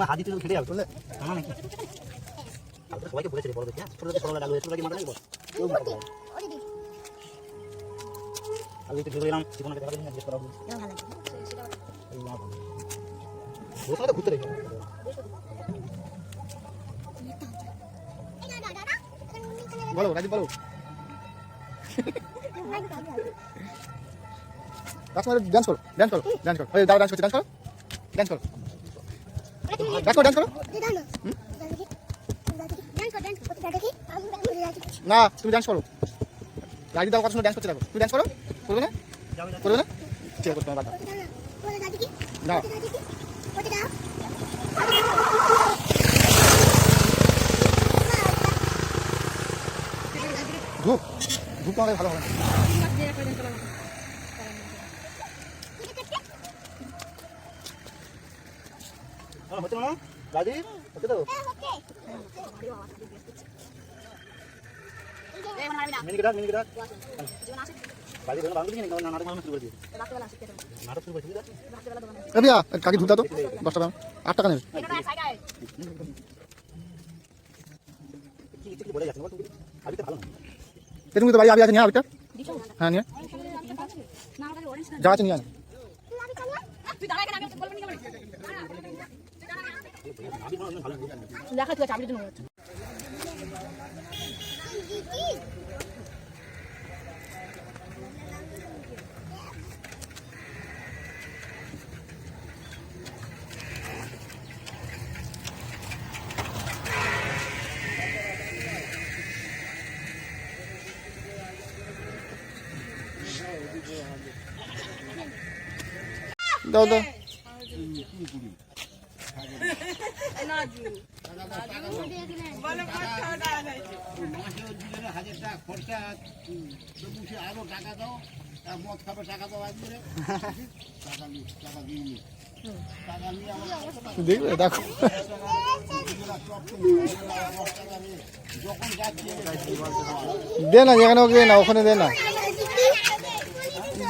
হাত দিতে খেটে যাবে চলে না নাকি সবাইকে বলেছে বড় দেখে ছোট ছোট ডালু ছোট কি মাথা লাগবে কেউ মাথা লাগবে আমি একটু ঘুরে এলাম জীবনে দেখা দিন জিজ্ঞেস করা হবে এই না বসে তো ঘুরতে রেখে বলো রাজি বলো ডান্স করো ডান্স করো ডান্স করো এই দাও ডান্স করো ডান্স করো ডান্স করো ডান্স করো ডান্স করো না তুমি ডান্স করো রাজি দাও কথা শুনে ডান্স করতে থাকো তুমি ডান্স করো করবে না করবে না ঠিক আছে তোমার বাদ না ধূপ ধূপ আমাদের ভালো হবে না হতে না রাজি হতে দাও মিনি গিটার বাড়ি ধরে বাংলা নিয়ে না নাটক শুরু করে দিই নাটক শুরু করে দিই এ বিয়া কাকি ধুতা তো 10 টাকা 8 টাকা নেবে কি কিছু বলে যাচ্ছে না তুমি আবিটা ভালো না তুমি তো বাড়ি আবি আছে নিয়ে আবিটা হ্যাঁ নিয়ে যা আছে নিয়ে তুই দাঁড়া কেন আমি বলবো না দেখা তুই চাবি দিতে না দাও দাও দেখবে দেখো দে না যেখানে ওকে না ওখানে দে না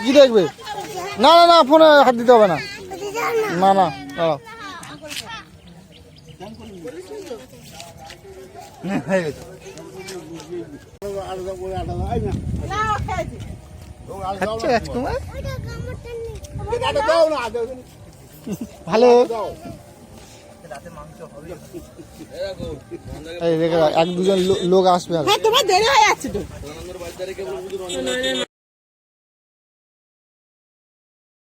কি দেখবে না না না ফোনে হাত দিতে হবে না না না ভালো এক দুজন লোক আসবে।